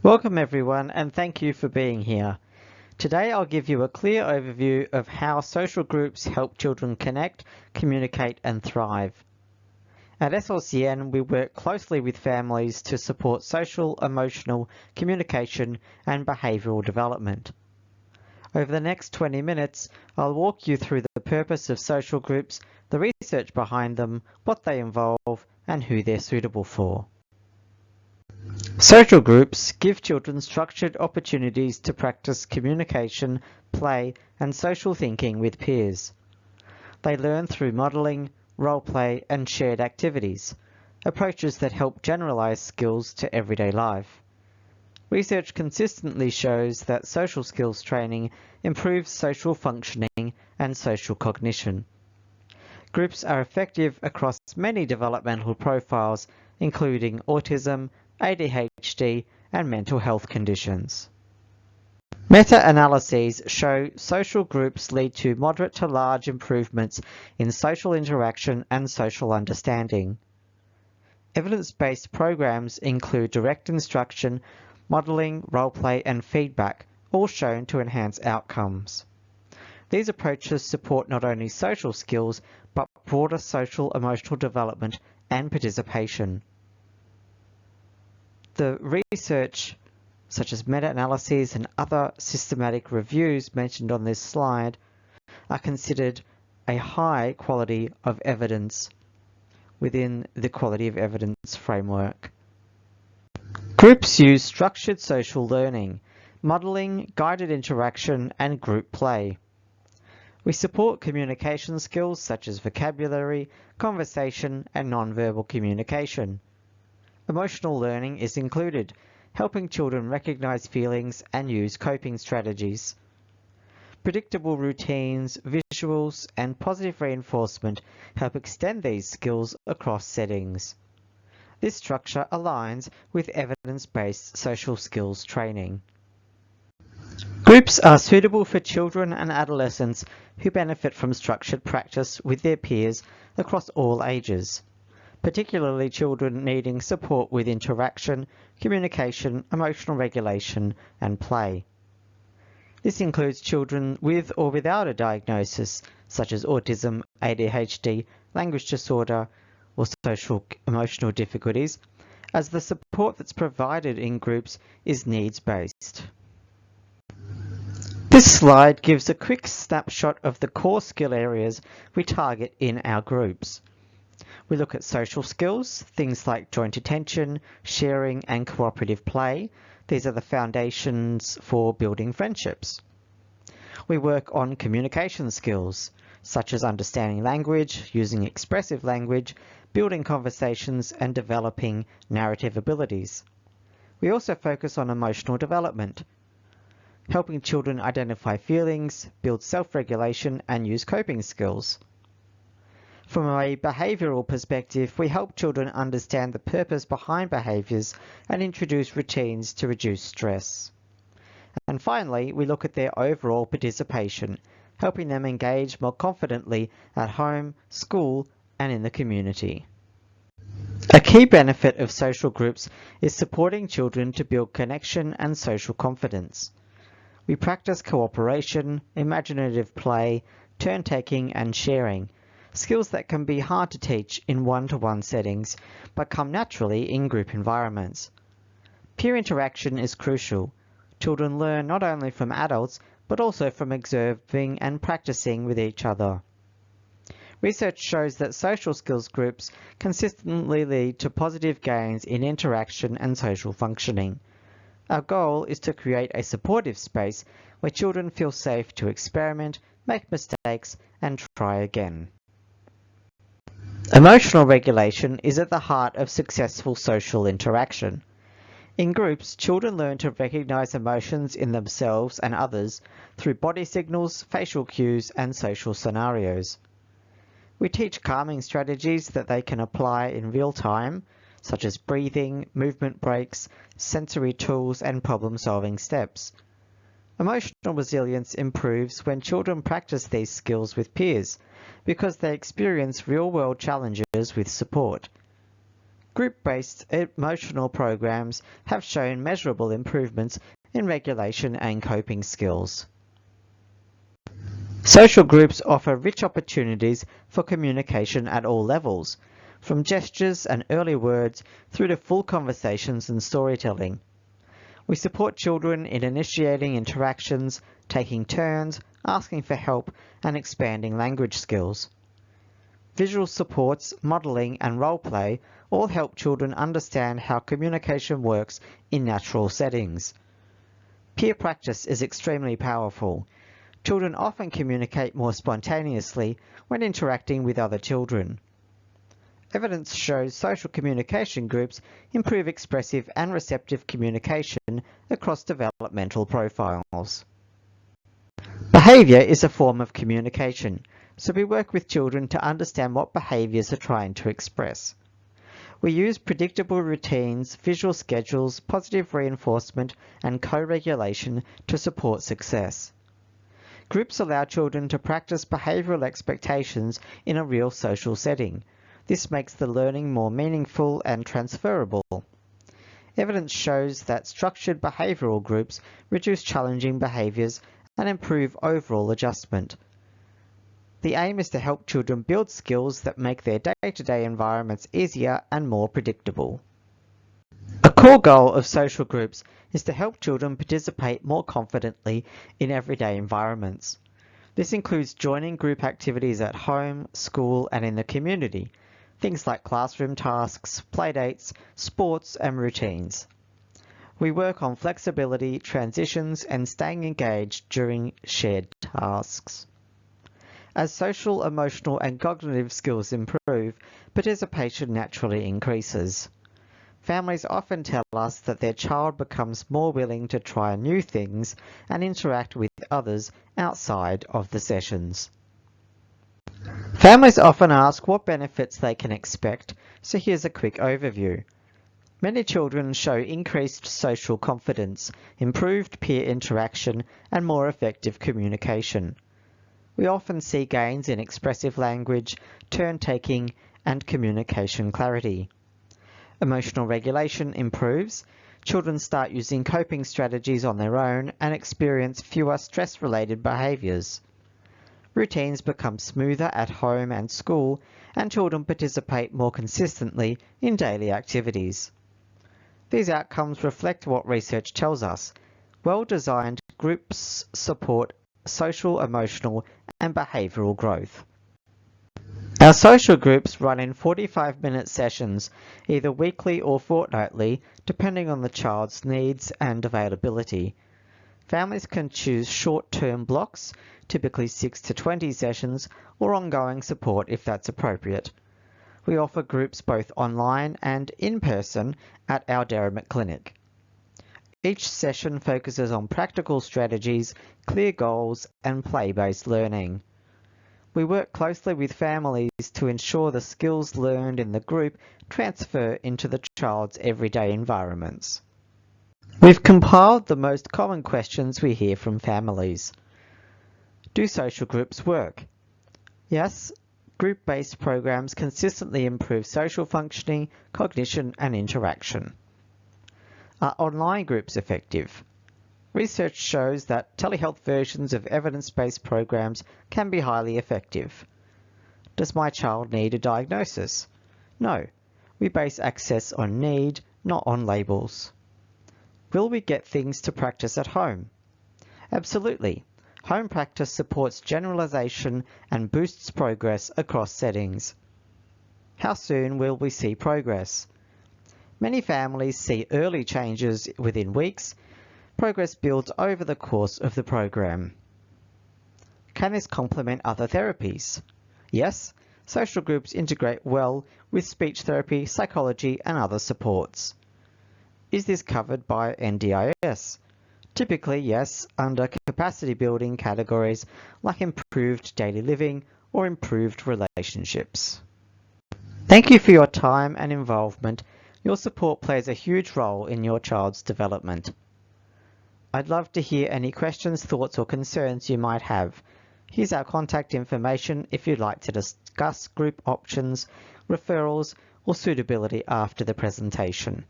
Welcome everyone, and thank you for being here. Today I'll give you a clear overview of how social groups help children connect, communicate and thrive. At SLCN, we work closely with families to support social, emotional, communication and behavioural development. Over the next 20 minutes, I'll walk you through the purpose of social groups, the research behind them, what they involve and who they're suitable for. Social groups give children structured opportunities to practice communication, play, and social thinking with peers. They learn through modelling, role-play, and shared activities, approaches that help generalise skills to everyday life. Research consistently shows that social skills training improves social functioning and social cognition. Groups are effective across many developmental profiles, including autism, ADHD and mental health conditions. Meta-analyses show social groups lead to moderate to large improvements in social interaction and social understanding. Evidence-based programs include direct instruction, modelling, role-play and feedback, all shown to enhance outcomes. These approaches support not only social skills, but broader social emotional development and participation. The research, such as meta-analyses and other systematic reviews mentioned on this slide, are considered a high quality of evidence within the quality of evidence framework. Groups use structured social learning, modelling, guided interaction, and group play. We support communication skills such as vocabulary, conversation, and non-verbal communication. Emotional learning is included, helping children recognise feelings and use coping strategies. Predictable routines, visuals, and positive reinforcement help extend these skills across settings. This structure aligns with evidence-based social skills training. Groups are suitable for children and adolescents who benefit from structured practice with their peers across all ages, particularly children needing support with interaction, communication, emotional regulation, and play. This includes children with or without a diagnosis, such as autism, ADHD, language disorder, or social emotional difficulties, as the support that's provided in groups is needs-based. This slide gives a quick snapshot of the core skill areas we target in our groups. We look at social skills, things like joint attention, sharing and cooperative play. These are the foundations for building friendships. We work on communication skills, such as understanding language, using expressive language, building conversations and developing narrative abilities. We also focus on emotional development, helping children identify feelings, build self-regulation and use coping skills. From a behavioural perspective, we help children understand the purpose behind behaviours and introduce routines to reduce stress. And finally, we look at their overall participation, helping them engage more confidently at home, school, and in the community. A key benefit of social groups is supporting children to build connection and social confidence. We practice cooperation, imaginative play, turn-taking, and sharing, skills that can be hard to teach in one-to-one settings, but come naturally in group environments. Peer interaction is crucial. Children learn not only from adults, but also from observing and practicing with each other. Research shows that social skills groups consistently lead to positive gains in interaction and social functioning. Our goal is to create a supportive space where children feel safe to experiment, make mistakes, and try again. Emotional regulation is at the heart of successful social interaction. In groups, children learn to recognize emotions in themselves and others through body signals, facial cues, and social scenarios. We teach calming strategies that they can apply in real time, such as breathing, movement breaks, sensory tools, and problem-solving steps. Emotional resilience improves when children practice these skills with peers, because they experience real-world challenges with support. Group-based emotional programs have shown measurable improvements in regulation and coping skills. Social groups offer rich opportunities for communication at all levels, from gestures and early words through to full conversations and storytelling. We support children in initiating interactions, taking turns, asking for help, and expanding language skills. Visual supports, modelling, and role play all help children understand how communication works in natural settings. Peer practice is extremely powerful. Children often communicate more spontaneously when interacting with other children. Evidence shows social communication groups improve expressive and receptive communication across developmental profiles. Behaviour is a form of communication, so we work with children to understand what behaviours are trying to express. We use predictable routines, visual schedules, positive reinforcement, and co-regulation to support success. Groups allow children to practice behavioural expectations in a real social setting. This makes the learning more meaningful and transferable. Evidence shows that structured behavioural groups reduce challenging behaviours and improve overall adjustment. The aim is to help children build skills that make their day-to-day environments easier and more predictable. A core goal of social groups is to help children participate more confidently in everyday environments. This includes joining group activities at home, school, and in the community, things like classroom tasks, playdates, sports, and routines. We work on flexibility, transitions, and staying engaged during shared tasks. As social, emotional, and cognitive skills improve, participation naturally increases. Families often tell us that their child becomes more willing to try new things and interact with others outside of the sessions. Families often ask what benefits they can expect, so here's a quick overview. Many children show increased social confidence, improved peer interaction, and more effective communication. We often see gains in expressive language, turn-taking, and communication clarity. Emotional regulation improves. Children start using coping strategies on their own and experience fewer stress-related behaviours. Routines become smoother at home and school, and children participate more consistently in daily activities. These outcomes reflect what research tells us. Well-designed groups support social, emotional, and behavioural growth. Our social groups run in 45-minute sessions, either weekly or fortnightly, depending on the child's needs and availability. Families can choose short-term blocks, typically 6 to 20 sessions, or ongoing support if that's appropriate. We offer groups both online and in person at our Derrimut Clinic. Each session focuses on practical strategies, clear goals, and play-based learning. We work closely with families to ensure the skills learned in the group transfer into the child's everyday environments. We've compiled the most common questions we hear from families. Do social groups work? Yes, group-based programs consistently improve social functioning, cognition, and interaction. Are online groups effective? Research shows that telehealth versions of evidence-based programs can be highly effective. Does my child need a diagnosis? No. We base access on need, not on labels. Will we get things to practice at home? Absolutely. Home practice supports generalization and boosts progress across settings. How soon will we see progress? Many families see early changes within weeks. Progress builds over the course of the program. Can this complement other therapies? Yes, social groups integrate well with speech therapy, psychology, and other supports. Is this covered by NDIS? Typically, yes, under capacity building categories like improved daily living or improved relationships. Thank you for your time and involvement. Your support plays a huge role in your child's development. I'd love to hear any questions, thoughts, or concerns you might have. Here's our contact information if you'd like to discuss group options, referrals, or suitability after the presentation.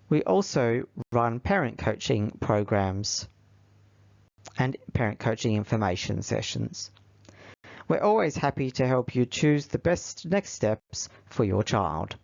We also run parent coaching programs and parent coaching information sessions. We're always happy to help you choose the best next steps for your child.